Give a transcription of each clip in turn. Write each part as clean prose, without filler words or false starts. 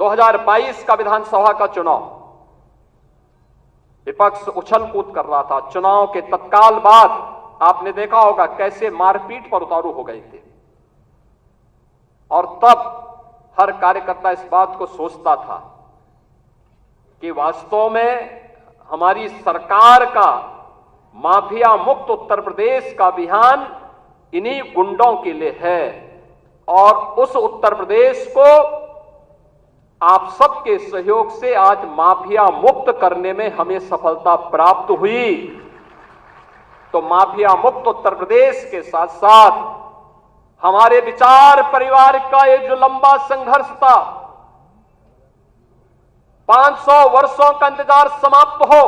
2022 का विधानसभा का चुनाव विपक्ष उछल कूद कर रहा था। चुनाव के तत्काल बाद आपने देखा होगा कैसे मारपीट पर उतारू हो गए थे, और तब हर कार्यकर्ता इस बात को सोचता था कि वास्तव में हमारी सरकार का माफिया मुक्त उत्तर प्रदेश का अभियान इन्हीं गुंडों के लिए है, और उस उत्तर प्रदेश को आप सबके सहयोग से आज माफिया मुक्त करने में हमें सफलता प्राप्त हुई। तो माफिया मुक्त उत्तर प्रदेश के साथ साथ हमारे विचार परिवार का ये जो लंबा संघर्ष था, 500 वर्षों का इंतजार समाप्त हो,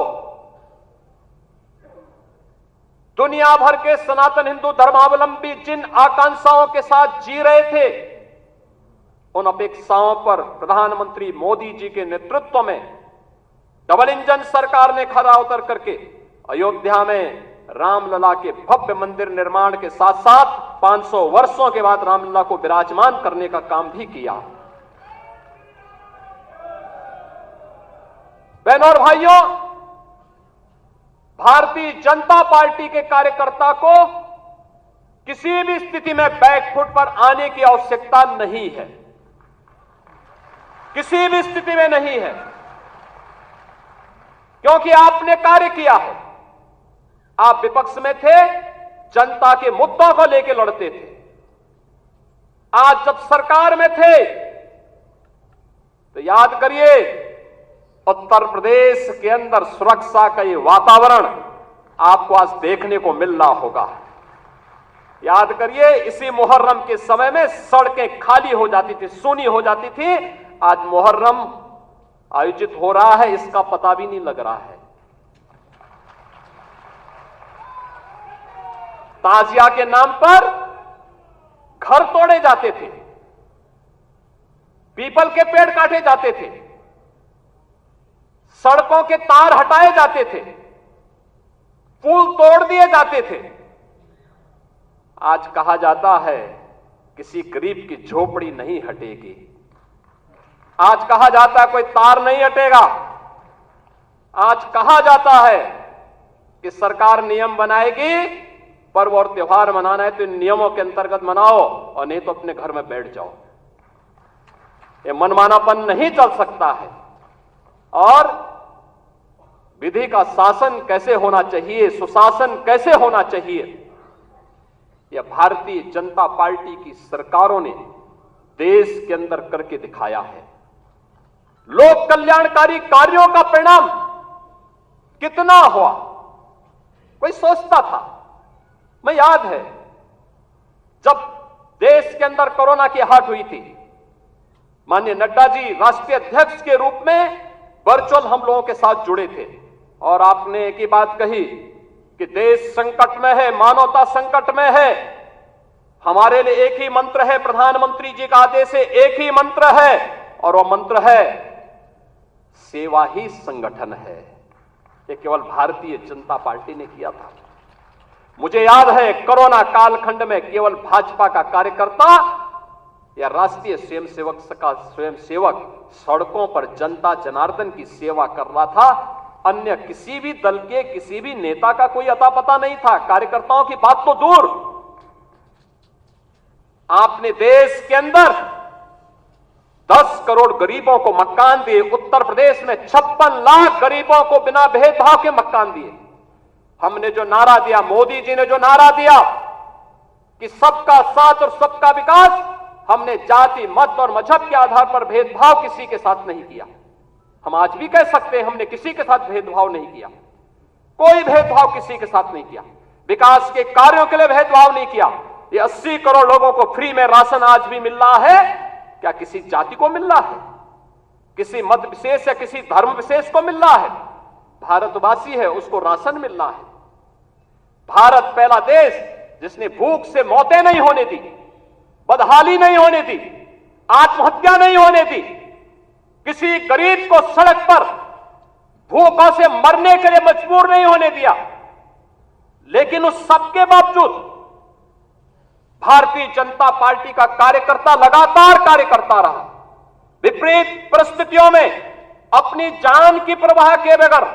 दुनिया भर के सनातन हिंदू धर्मावलंबी जिन आकांक्षाओं के साथ जी रहे थे, उन अपेक्षाओं पर प्रधानमंत्री मोदी जी के नेतृत्व में डबल इंजन सरकार ने खरा उतर करके अयोध्या में रामलला के भव्य मंदिर निर्माण के साथ साथ 500 वर्षों के बाद रामलला को विराजमान करने का काम भी किया। बहनों और भाइयों, भारतीय जनता पार्टी के कार्यकर्ता को किसी भी स्थिति में बैकफुट पर आने की आवश्यकता नहीं है, किसी भी स्थिति में नहीं है, क्योंकि आपने कार्य किया है। आप विपक्ष में थे, जनता के मुद्दों को लेकर लड़ते थे। आज जब सरकार में थे तो याद करिए, उत्तर प्रदेश के अंदर सुरक्षा का ये वातावरण आपको आज देखने को मिल रहा होगा। याद करिए, इसी मुहर्रम के समय में सड़कें खाली हो जाती थी, सूनी हो जाती थी। आज मुहर्रम आयोजित हो रहा है, इसका पता भी नहीं लग रहा है। ताजिया के नाम पर घर तोड़े जाते थे, पीपल के पेड़ काटे जाते थे, सड़कों के तार हटाए जाते थे, पुल तोड़ दिए जाते थे। आज कहा जाता है किसी गरीब की झोपड़ी नहीं हटेगी, आज कहा जाता है कोई तार नहीं हटेगा, आज कहा जाता है कि सरकार नियम बनाएगी, पर्व और त्योहार मनाना है तो इन नियमों के अंतर्गत मनाओ और नहीं तो अपने घर में बैठ जाओ। ये मनमानापन नहीं चल सकता है। और विधि का शासन कैसे होना चाहिए, सुशासन कैसे होना चाहिए, यह भारतीय जनता पार्टी की सरकारों ने देश के अंदर करके दिखाया है। लोक कल्याणकारी कार्यों का परिणाम कितना हुआ, कोई सोचता था? मैं याद है जब देश के अंदर कोरोना की हाट हुई थी, माननीय नड्डा जी राष्ट्रीय अध्यक्ष के रूप में वर्चुअल हम लोगों के साथ जुड़े थे, और आपने एक ही बात कही कि देश संकट में है, मानवता संकट में है। हमारे लिए एक ही मंत्र है, प्रधानमंत्री जी का आदेश है, एक ही मंत्र है, और वह मंत्र है सेवा ही संगठन है। ये केवल भारतीय जनता पार्टी ने किया था। मुझे याद है कोरोना कालखंड में केवल भाजपा का कार्यकर्ता या राष्ट्रीय स्वयंसेवक सड़कों पर जनता जनार्दन की सेवा कर रहा था। अन्य किसी भी दल के किसी भी नेता का कोई अता पता नहीं था। कार्यकर्ताओं की बात तो दूर, आपने देश के अंदर 10 करोड़ गरीबों को मकान दिए। उत्तर प्रदेश में 56 लाख गरीबों को बिना भेदभाव के मकान दिए। हमने जो नारा दिया, मोदी जी ने जो नारा दिया कि सबका साथ और सबका विकास, हमने जाति मत और मजहब के आधार पर भेदभाव किसी के साथ नहीं किया। हम आज भी कह सकते हैं हमने किसी के साथ भेदभाव नहीं किया, कोई भेदभाव किसी के साथ नहीं किया। विकास के कार्यों के लिए भेदभाव नहीं किया। ये 80 करोड़ लोगों को फ्री में राशन आज भी मिल रहा है, क्या किसी जाति को मिल रहा है, किसी मत विशेष या किसी धर्म विशेष को मिल रहा है? भारतवासी है उसको राशन मिल रहा है। भारत पहला देश जिसने भूख से मौतें नहीं होने दी, बदहाली नहीं होने दी, आत्महत्या नहीं होने दी, किसी गरीब को सड़क पर भूखों से मरने के लिए मजबूर नहीं होने दिया। लेकिन उस सबके बावजूद भारतीय जनता पार्टी का कार्यकर्ता लगातार कार्य करता रहा। विपरीत परिस्थितियों में अपनी जान की परवाह किए बगैर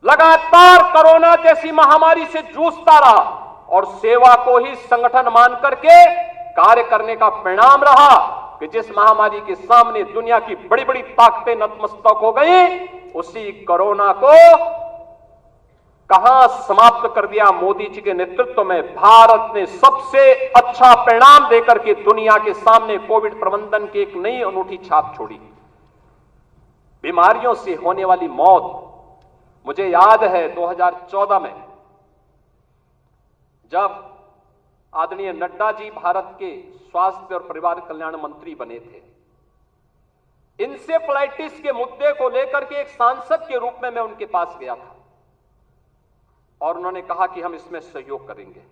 लगातार कोरोना जैसी महामारी से जूझता रहा और सेवा को ही संगठन मान करके कार्य करने का परिणाम रहा कि जिस महामारी के सामने दुनिया की बड़ी बड़ी ताकतें नतमस्तक हो गई, उसी कोरोना को कहां समाप्त कर दिया। मोदी जी के नेतृत्व में भारत ने सबसे अच्छा परिणाम देकर के दुनिया के सामने कोविड प्रबंधन की एक नई अनूठी छाप छोड़ी। बीमारियों से होने वाली मौत, मुझे याद है 2014 में जब आदरणीय नड्डा जी भारत के स्वास्थ्य और परिवार कल्याण मंत्री बने थे, इंसेफ्लाइटिस के मुद्दे को लेकर के एक सांसद के रूप में मैं उनके पास गया था और उन्होंने कहा कि हम इसमें सहयोग करेंगे।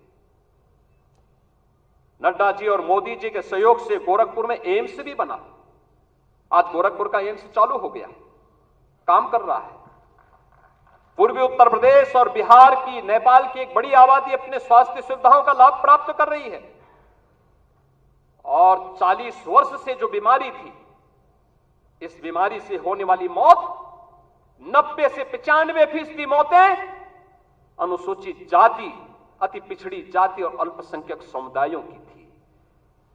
नड्डा जी और मोदी जी के सहयोग से गोरखपुर में एम्स भी बना। आज गोरखपुर का एम्स चालू हो गया, काम कर रहा है। पूर्वी उत्तर प्रदेश और बिहार की, नेपाल की एक बड़ी आबादी अपने स्वास्थ्य सुविधाओं का लाभ प्राप्त कर रही है। और 40 वर्ष से जो बीमारी थी, इस बीमारी से होने वाली मौत 90 से 95% मौतें अनुसूचित जाति, अति पिछड़ी जाति और अल्पसंख्यक समुदायों की थी।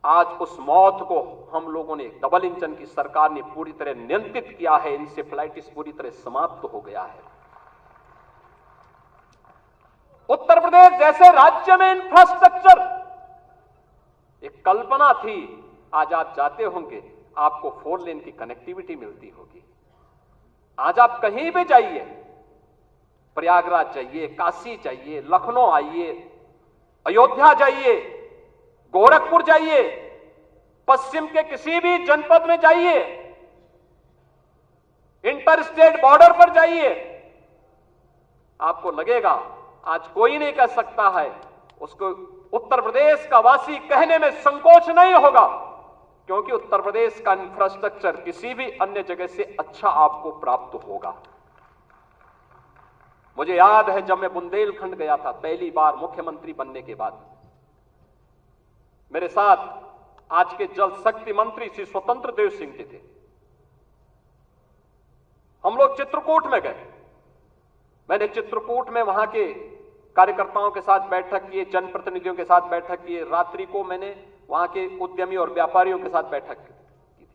आज उस मौत को हम लोगों ने, डबल इंजन की सरकार ने पूरी तरह नियंत्रित किया है। इंसेफ्लाइटिस पूरी तरह समाप्त हो गया है। उत्तर प्रदेश जैसे राज्य में इंफ्रास्ट्रक्चर, एक कल्पना थी, आज आप जाते होंगे आपको 4 लेन की कनेक्टिविटी मिलती होगी। आज आप कहीं भी जाइए, प्रयागराज जाइए, काशी जाइए, लखनऊ आइए, अयोध्या जाइए, गोरखपुर जाइए, पश्चिम के किसी भी जनपद में जाइए, इंटर स्टेट बॉर्डर पर जाइए, आपको लगेगा आज कोई नहीं कह सकता है, उसको उत्तर प्रदेश का वासी कहने में संकोच नहीं होगा, क्योंकि उत्तर प्रदेश का इंफ्रास्ट्रक्चर किसी भी अन्य जगह से अच्छा आपको प्राप्त होगा। मुझे याद है जब मैं बुंदेलखंड गया था पहली बार मुख्यमंत्री बनने के बाद, मेरे साथ आज के जल शक्ति मंत्री श्री स्वतंत्र देव सिंह जी थे। हम लोग चित्रकूट में गए। मैंने चित्रकूट में वहां के कार्यकर्ताओं के साथ बैठक की, जनप्रतिनिधियों के साथ बैठक की। रात्रि को मैंने वहां के उद्यमी और व्यापारियों के साथ बैठक की थी।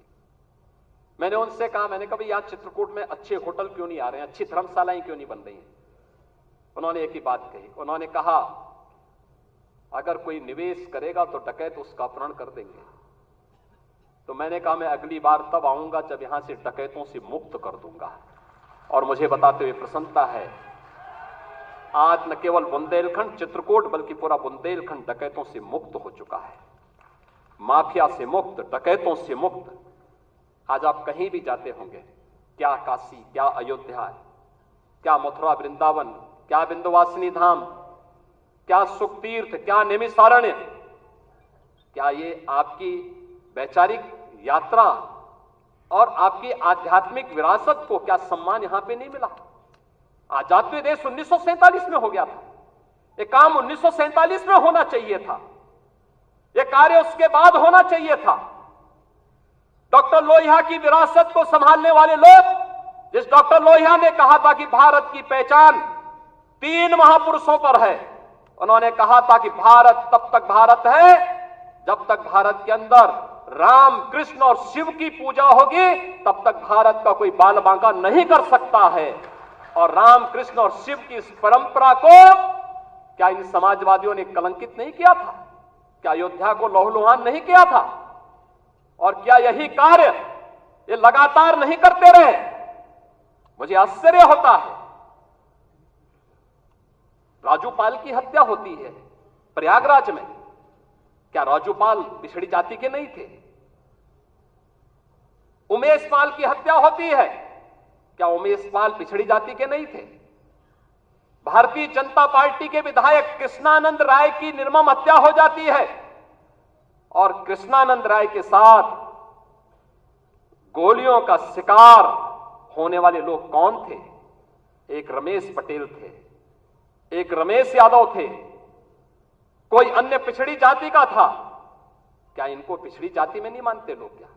मैंने उनसे कहा, मैंने कहा भाई यहाँ चित्रकूट में अच्छे होटल क्यों नहीं आ रहे हैं, अच्छी धर्मशालाएं क्यों नहीं बन रही हैं? उन्होंने एक ही बात कही, उन्होंने कहा अगर कोई निवेश करेगा तो डकैत उसका अपहरण कर देंगे। तो मैंने कहा मैं अगली बार तब आऊंगा जब यहां से डकैतों से मुक्त कर दूंगा। और मुझे बताते हुए प्रसन्नता है, आज न केवल बुंदेलखंड चित्रकूट बल्कि पूरा बुंदेलखंड डकैतों से मुक्त हो चुका है, माफिया से मुक्त, डकैतों से मुक्त। आज आप कहीं भी जाते होंगे, क्या काशी, क्या अयोध्या, क्या मथुरा वृंदावन, क्या विंध्यवासिनी धाम, क्या सुख तीर्थ, क्या नैमिषारण्य, क्या ये आपकी वैचारिक यात्रा और आपकी आध्यात्मिक विरासत को क्या सम्मान यहां पे नहीं मिला? आजाद देश 1947 में हो गया था। ये काम 1947 में होना चाहिए था, ये कार्य उसके बाद होना चाहिए था। डॉक्टर लोहिया की विरासत को संभालने वाले लोग, जिस डॉक्टर लोहिया ने कहा था कि भारत की पहचान 3 महापुरुषों पर है, उन्होंने कहा था कि भारत तब तक भारत है जब तक भारत के अंदर राम, कृष्ण और शिव की पूजा होगी, तब तक भारत का कोई बाल बांका नहीं कर सकता है। और राम, कृष्ण और शिव की इस परंपरा को क्या इन समाजवादियों ने कलंकित नहीं किया था? क्या अयोध्या को लहूलुहान नहीं किया था? और क्या यही कार्य ये लगातार नहीं करते रहे? मुझे आश्चर्य होता है। राजूपाल की हत्या होती है प्रयागराज में, क्या राजूपाल पिछड़ी जाति के नहीं थे? उमेश पाल की हत्या होती है, क्या उमेश पाल पिछड़ी जाति के नहीं थे? भारतीय जनता पार्टी के विधायक कृष्णानंद राय की निर्मम हत्या हो जाती है, और कृष्णानंद राय के साथ गोलियों का शिकार होने वाले लोग कौन थे? एक रमेश पटेल थे, एक रमेश यादव थे, कोई अन्य पिछड़ी जाति का था। क्या इनको पिछड़ी जाति में नहीं मानते लोग? क्या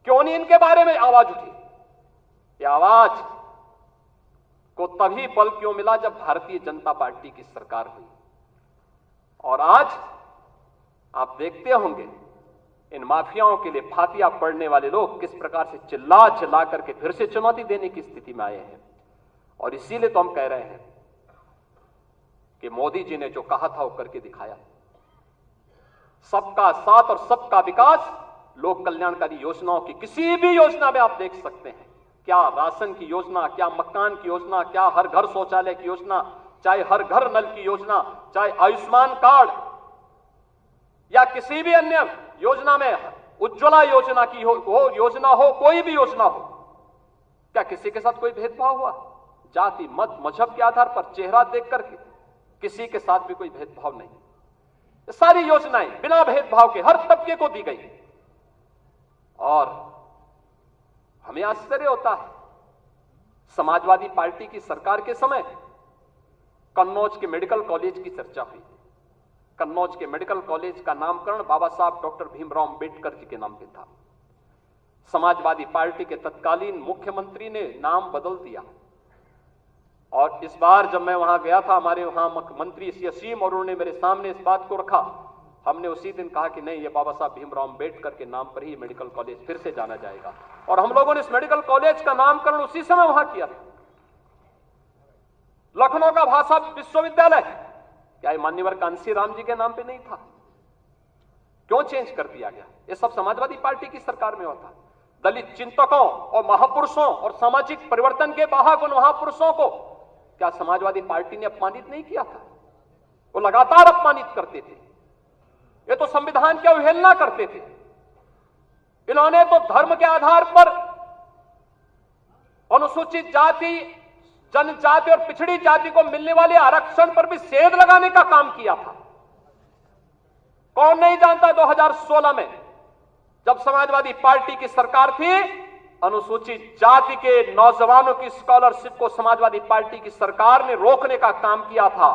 क्यों नहीं इनके बारे में आवाज उठी? ये आवाज को तभी बल क्यों मिला जब भारतीय जनता पार्टी की सरकार हुई। और आज आप देखते होंगे इन माफियाओं के लिए फातिया पड़ने वाले लोग किस प्रकार से चिल्ला चिल्ला करके फिर से चुनौती देने की स्थिति में आए हैं। और इसीलिए तो हम कह रहे हैं कि मोदी जी ने जो कहा था वो करके दिखाया। सबका साथ और सबका विकास, लोक कल्याणकारी योजनाओं की किसी भी योजना में आप देख सकते हैं, क्या राशन की योजना, क्या मकान की योजना, क्या हर घर शौचालय की योजना, चाहे हर घर नल की योजना, चाहे आयुष्मान कार्ड या किसी भी अन्य योजना में, उज्ज्वला योजना की हो योजना हो, कोई भी योजना हो, क्या किसी के साथ कोई भेदभाव हुआ? जाति, मत, मजहब के आधार पर, चेहरा देख करके किसी के साथ भी कोई भेदभाव नहीं। सारी योजनाएं बिना भेदभाव के हर तबके को दी गई। और हमें आश्चर्य होता है, समाजवादी पार्टी की सरकार के समय कन्नौज के मेडिकल कॉलेज की चर्चा हुई। कन्नौज के मेडिकल कॉलेज का नामकरण बाबा साहब डॉक्टर भीमराव अंबेडकर जी के नाम पे था। समाजवादी पार्टी के तत्कालीन मुख्यमंत्री ने नाम बदल दिया। और इस बार जब मैं वहां गया था, हमारे वहां मंत्री श्री असीम और उन्होंने मेरे सामने इस बात को रखा। हमने उसी दिन कहा कि नहीं, ये बाबा साहब भीमराव अंबेडकर के नाम पर ही मेडिकल कॉलेज फिर से जाना जाएगा। और हम लोगों ने इस मेडिकल कॉलेज का नामकरण उसी समय वहां किया था। लखनऊ का भाषा विश्वविद्यालय, क्या ये मान्यवर कांसी राम जी के नाम पे नहीं था? क्यों चेंज कर दिया गया? ये सब समाजवादी पार्टी की सरकार में होता। दलित चिंतकों और महापुरुषों और सामाजिक परिवर्तन के वाहक उन महापुरुषों को क्या समाजवादी पार्टी ने अपमानित नहीं किया था? वो लगातार अपमानित करते थे। ये तो संविधान की अवहेलना करते थे। इन्होंने तो धर्म के आधार पर अनुसूचित जाति, जनजाति और पिछड़ी जाति को मिलने वाले आरक्षण पर भी सेध लगाने का काम किया था। कौन नहीं जानता 2016 में जब समाजवादी पार्टी की सरकार थी, अनुसूचित जाति के नौजवानों की स्कॉलरशिप को समाजवादी पार्टी की सरकार ने रोकने का काम किया था।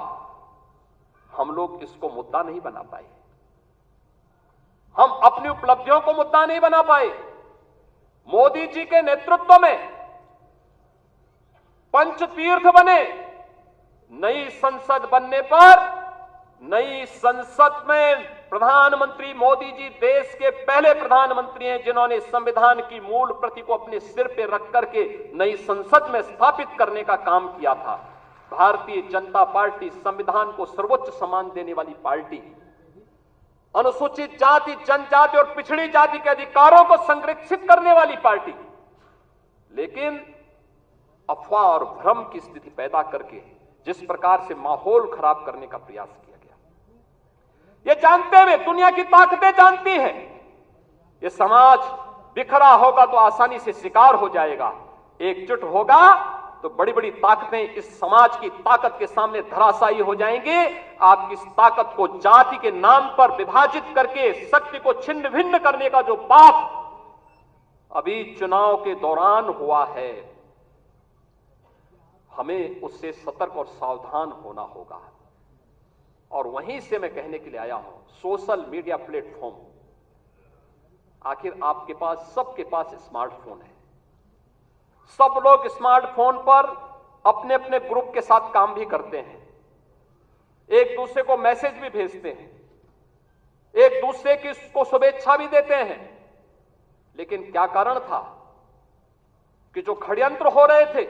हम लोग इसको मुद्दा नहीं बना पाए, हम अपनी उपलब्धियों को मुद्दा नहीं बना पाए। मोदी जी के नेतृत्व में पंचतीर्थ बने। नई संसद बनने पर, नई संसद में प्रधानमंत्री मोदी जी देश के पहले प्रधानमंत्री हैं जिन्होंने संविधान की मूल प्रति को अपने सिर पे रख करके नई संसद में स्थापित करने का काम किया था। भारतीय जनता पार्टी संविधान को सर्वोच्च सम्मान देने वाली पार्टी, अनुसूचित जाति, जनजाति और पिछड़ी जाति के अधिकारों को संरक्षित करने वाली पार्टी, लेकिन अफवाह और भ्रम की स्थिति पैदा करके जिस प्रकार से माहौल खराब करने का प्रयास किया गया, ये जानते हुए, दुनिया की ताकतें जानती हैं, ये समाज बिखरा होगा तो आसानी से शिकार हो जाएगा, एकजुट होगा तो बड़ी बड़ी ताकतें इस समाज की ताकत के सामने धराशायी हो जाएंगी। आप इस ताकत को जाति के नाम पर विभाजित करके शक्ति को छिन्न भिन्न करने का जो पाप अभी चुनाव के दौरान हुआ है, हमें उससे सतर्क और सावधान होना होगा। और वहीं से मैं कहने के लिए आया हूं, सोशल मीडिया प्लेटफॉर्म, आखिर आपके पास, सबके पास स्मार्टफोन है। सब लोग स्मार्टफोन पर अपने अपने ग्रुप के साथ काम भी करते हैं, एक दूसरे को मैसेज भी भेजते हैं, एक दूसरे की को शुभेच्छा भी देते हैं। लेकिन क्या कारण था कि जो षड्यंत्र हो रहे थे,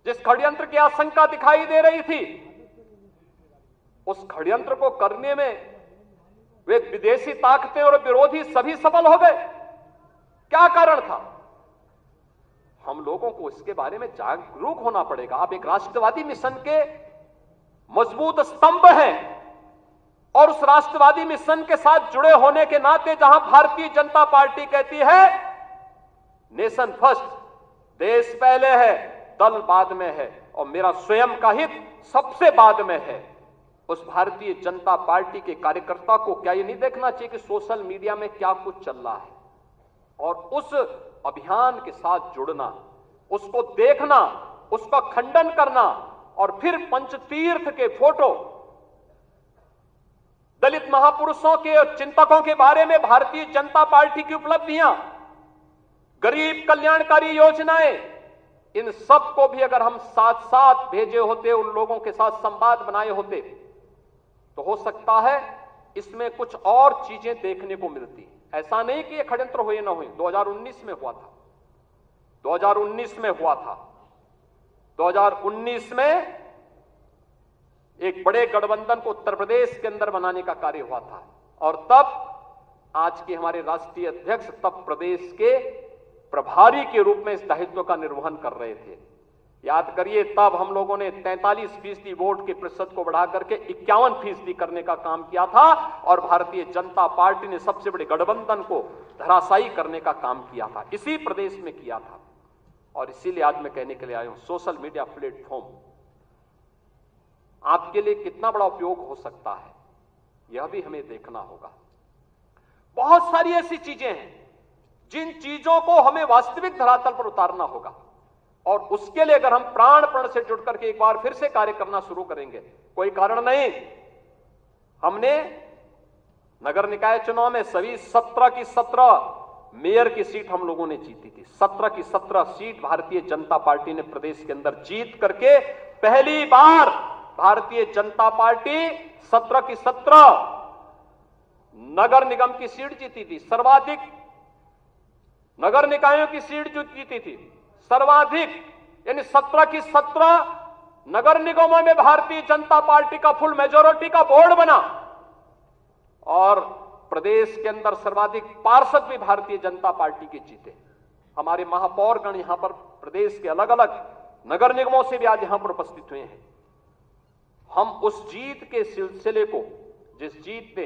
जिस षड्यंत्र की आशंका दिखाई दे रही थी, उस षड्यंत्र को करने में वे विदेशी ताकतें और विरोधी सभी सफल हो गए। क्या कारण था? हम लोगों को इसके बारे में जागरूक होना पड़ेगा। आप एक राष्ट्रवादी मिशन के मजबूत स्तंभ हैं और उस राष्ट्रवादी मिशन के साथ जुड़े होने के नाते जहां भारतीय जनता पार्टी कहती है नेशन फर्स्ट, देश पहले है, दल बाद में है और मेरा स्वयं का हित सबसे बाद में है, उस भारतीय जनता पार्टी के कार्यकर्ता को क्या ये नहीं देखना चाहिए कि सोशल मीडिया में क्या कुछ चल रहा है और उस अभियान के साथ जुड़ना, उसको देखना, उसका खंडन करना और फिर पंचतीर्थ के फोटो, दलित महापुरुषों के और चिंतकों के बारे में भारतीय जनता पार्टी की उपलब्धियां गरीब कल्याणकारी योजनाएं, इन सब को भी अगर हम साथ साथ भेजे होते, उन लोगों के साथ संवाद बनाए होते, तो हो सकता है इसमें कुछ और चीजें देखने को मिलती। ऐसा नहीं कि ये षड्यंत्र हुए ना हुए, 2019 में हुआ था, 2019 में हुआ था। 2019 में एक बड़े गठबंधन को उत्तर प्रदेश के अंदर बनाने का कार्य हुआ था, और तब आज के हमारे राष्ट्रीय अध्यक्ष तब प्रदेश के प्रभारी के रूप में इस दायित्व का निर्वहन कर रहे थे। याद करिए, तब हम लोगों ने 43% वोट के प्रतिशत को बढ़ाकर के 51% करने का काम किया था, और भारतीय जनता पार्टी ने सबसे बड़े गठबंधन को धराशायी करने का काम किया था, इसी प्रदेश में किया था। और इसीलिए आज मैं कहने के लिए आया हूं, सोशल मीडिया प्लेटफॉर्म आपके लिए कितना बड़ा उपयोग हो सकता है, यह भी हमें देखना होगा। बहुत सारी ऐसी चीजें हैं जिन चीजों को हमें वास्तविक धरातल पर उतारना होगा, और उसके लिए अगर हम प्राणपण से जुड़ करके एक बार फिर से कार्य करना शुरू करेंगे, कोई कारण नहीं। हमने नगर निकाय चुनाव में सभी 17 की 17 मेयर की सीट हम लोगों ने जीती थी। 17 की 17 सीट भारतीय जनता पार्टी ने प्रदेश के अंदर जीत करके पहली बार भारतीय जनता पार्टी 17 की 17 नगर निगम की सीट जीती थी। सर्वाधिक नगर निकायों की सीट जो जीती थी, सर्वाधिक, यानी 17 की 17 नगर निगमों में भारतीय जनता पार्टी का फुल मेजोरिटी का बोर्ड बना, और प्रदेश के अंदर सर्वाधिक पार्षद भी भारतीय जनता पार्टी के जीते। हमारे महापौरगण यहां पर प्रदेश के अलग अलग नगर निगमों से भी आज यहां पर उपस्थित हुए हैं। हम उस जीत के सिलसिले को, जिस जीत ने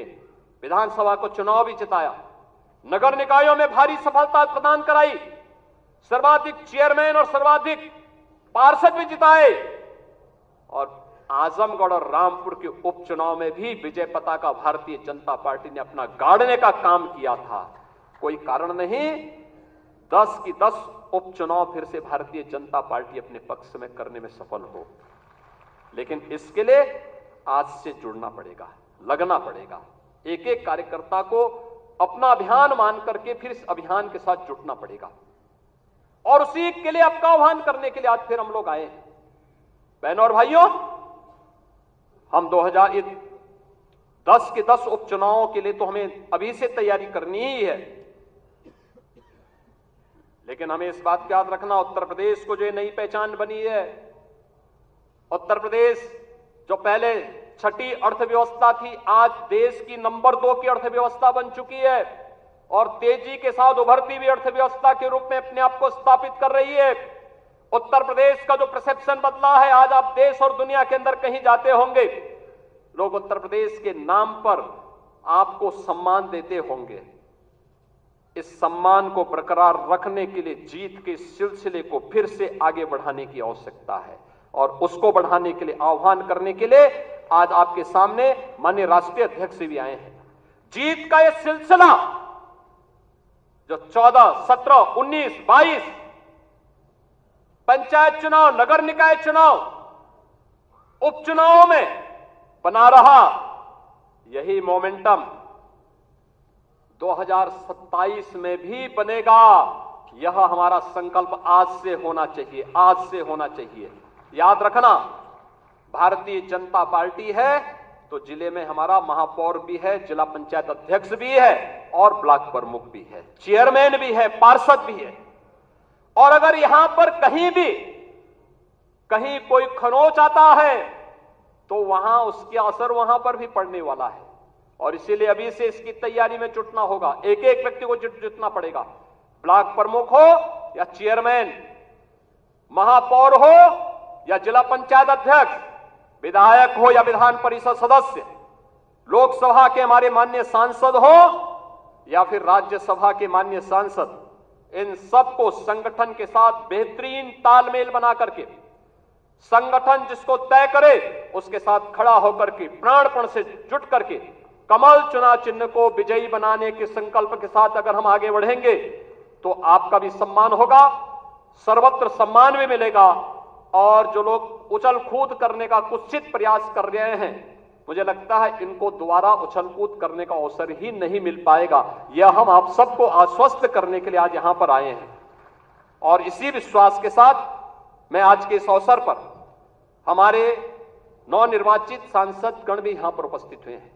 विधानसभा को चुनाव भी जिताया, नगर निकायों में भारी सफलता प्रदान कराई, सर्वाधिक चेयरमैन और सर्वाधिक पार्षद भी जिताए, और आजमगढ़ और रामपुर के उपचुनाव में भी विजय पताका भारतीय जनता पार्टी ने अपना गाड़ने का काम किया था। कोई कारण नहीं 10 की 10 उपचुनाव फिर से भारतीय जनता पार्टी अपने पक्ष में करने में सफल हो। लेकिन इसके लिए आज से जुड़ना पड़ेगा, लगना पड़ेगा। एक एक कार्यकर्ता को अपना अभियान मान करके फिर इस अभियान के साथ जुटना पड़ेगा, और उसी के लिए आपका आह्वान करने के लिए आज फिर हम लोग आए हैं। बहनों और भाइयों, हम 2010 के 10 उपचुनावों के लिए तो हमें अभी से तैयारी करनी ही है, लेकिन हमें इस बात का याद रखना, उत्तर प्रदेश को जो नई पहचान बनी है, उत्तर प्रदेश जो पहले छठी अर्थव्यवस्था थी, आज देश की नंबर 2 की अर्थव्यवस्था बन चुकी है, और तेजी के साथ उभरती हुई अर्थव्यवस्था के रूप में अपने आप को स्थापित कर रही है। उत्तर प्रदेश का जो परसेप्शन बदला है, आज आप देश और दुनिया के अंदर कहीं जाते होंगे, लोग उत्तर प्रदेश के नाम पर आपको सम्मान देते होंगे। इस सम्मान को बरकरार रखने के लिए जीत के सिलसिले को फिर से आगे बढ़ाने की आवश्यकता है, और उसको बढ़ाने के लिए आह्वान करने के लिए आज आपके सामने माननीय राष्ट्रीय अध्यक्ष भी आए हैं। जीत का यह सिलसिला जो 14, 17, 19, 22 पंचायत चुनाव, नगर निकाय चुनाव, उपचुनावों में बना रहा, यही मोमेंटम 2027 में भी बनेगा। यह हमारा संकल्प आज से होना चाहिए, आज से होना चाहिए। याद रखना, भारतीय जनता पार्टी है तो जिले में हमारा महापौर भी है, जिला पंचायत अध्यक्ष भी है, और ब्लॉक प्रमुख भी है, चेयरमैन भी है, पार्षद भी है। और अगर यहां पर कहीं कोई खरोंच आता है तो वहां उसका असर वहां पर भी पड़ने वाला है, और इसीलिए अभी से इसकी तैयारी में जुटना होगा। एक एक व्यक्ति को जुटना पड़ेगा, ब्लॉक प्रमुख हो या चेयरमैन, महापौर हो या जिला पंचायत अध्यक्ष, विधायक हो या विधान परिषद सदस्य, लोकसभा के हमारे माननीय सांसद हो या फिर राज्यसभा के माननीय सांसद, इन सबको संगठन के साथ बेहतरीन तालमेल बना करके, संगठन जिसको तय करे उसके साथ खड़ा होकर के प्राणपण से जुट करके कमल चुनाव चिन्ह को विजयी बनाने के संकल्प के साथ अगर हम आगे बढ़ेंगे तो आपका भी सम्मान होगा, सर्वत्र सम्मान भी मिलेगा। और जो लोग उछल कूद करने का कुत्सित प्रयास कर रहे हैं, मुझे लगता है इनको दोबारा उछल कूद करने का अवसर ही नहीं मिल पाएगा। यह हम आप सबको आश्वस्त करने के लिए आज यहां पर आए हैं। और इसी विश्वास के साथ मैं आज के इस अवसर पर हमारे नवनिर्वाचित सांसद गण भी यहां पर उपस्थित हुए हैं,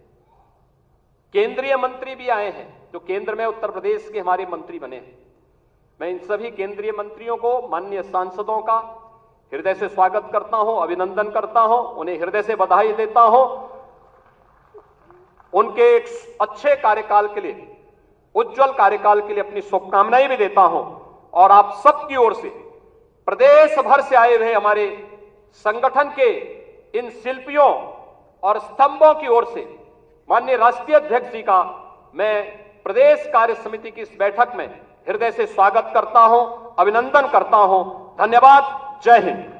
केंद्रीय मंत्री भी आए हैं जो केंद्र में उत्तर प्रदेश के हमारे मंत्री बने हैं। मैं इन सभी केंद्रीय मंत्रियों को, माननीय सांसदों का हृदय से स्वागत करता हूं, अभिनंदन करता हूं, उन्हें हृदय से बधाई देता हूं। उनके एक अच्छे कार्यकाल के लिए, उज्जवल कार्यकाल के लिए अपनी शुभकामनाएं भी देता हूं और आप सबकी ओर से, प्रदेश भर से आए हुए हमारे संगठन के इन शिल्पियों और स्तंभों की ओर से माननीय राष्ट्रीय अध्यक्ष जी का मैं प्रदेश कार्य समिति की इस बैठक में हृदय से स्वागत करता हूं, अभिनंदन करता हूं। धन्यवाद। जय हिंद।